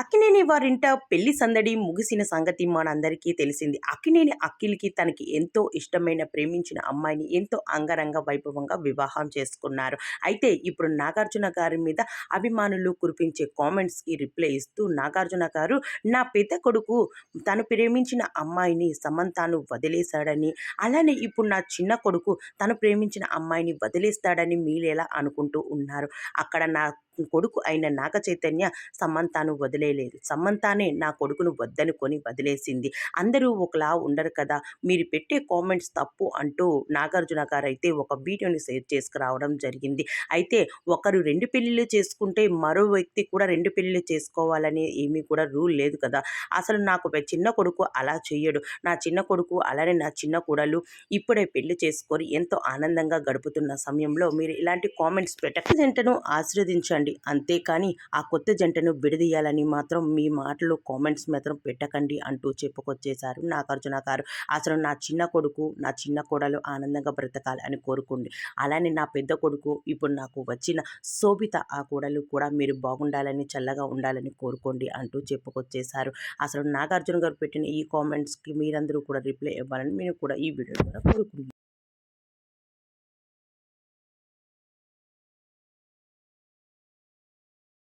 అక్కినేని వారింట పెళ్లి సందడి ముగిసిన సంగతి మనందరికీ తెలిసింది. అక్కినేని అఖిల్‌కి తనకి ఎంతో ఇష్టమైన, ప్రేమించిన అమ్మాయిని ఎంతో అంగరంగ వైభవంగా వివాహం చేసుకున్నారు. అయితే ఇప్పుడు నాగార్జున గారి మీద అభిమానులు కురిపించే కామెంట్స్‌కి రిప్లై ఇస్తూ నాగార్జున గారు, నా పెద్ద కొడుకు తను ప్రేమించిన అమ్మాయిని సమంతను వదిలేశాడని, అలానే ఇప్పుడు నా చిన్న కొడుకు తను ప్రేమించిన అమ్మాయిని వదిలేస్తాడని మీరెలా అనుకుంటూ ఉన్నారు? అక్కడ నా కొడుకు అయిన నాగ చైతన్య సమంతను వదిలేయలేదు. సమంతనే నా కొడుకును వద్దనుకొని వదిలేసింది. అందరూ ఒకలా ఉండరు కదా! మీరు పెట్టే కామెంట్స్ తప్పు అంటూ నాగార్జున గారైతే ఒక వీడియోని షేర్ చేసుకురావడం జరిగింది. అయితే ఒకరు 2 పెళ్ళిళ్ళు చేసుకుంటే మరో వ్యక్తి కూడా 2 పెళ్ళిళ్ళు చేసుకోవాలని ఏమీ కూడా రూల్ లేదు కదా! అసలు నాకు చిన్న కొడుకు అలా చెయ్యడు. నా చిన్న కొడుకు అలానే నా చిన్న కోడలు ఇప్పుడే పెళ్లి చేసుకొని ఎంతో ఆనందంగా గడుపుతున్న సమయంలో మీరు ఇలాంటి కామెంట్స్ జంటను ఆశీర్వదించండి. అంతేకాని ఆ కొత్త జంటను విడదీయాలని మాత్రం మీ మాటలు కామెంట్స్ మాత్రం పెట్టకండి అంటూ చెప్పుకొచ్చేశారు నాగార్జున గారు. అసలు నా చిన్న కొడుకు, నా చిన్న కోడలు ఆనందంగా బ్రతకాలి అని కోరుకోండి. అలానే నా పెద్ద కొడుకు ఇప్పుడు నాకు వచ్చిన శోభిత ఆ కోడలు కూడా మీరు బాగుండాలని, చల్లగా ఉండాలని కోరుకోండి అంటూ చెప్పుకొచ్చేశారు. అసలు నాగార్జున గారు పెట్టిన ఈ కామెంట్స్‌కి మీరందరూ కూడా రిప్లై ఇవ్వాలని నేను కూడా ఈ వీడియో ద్వారా కోరుకుంటున్నాను.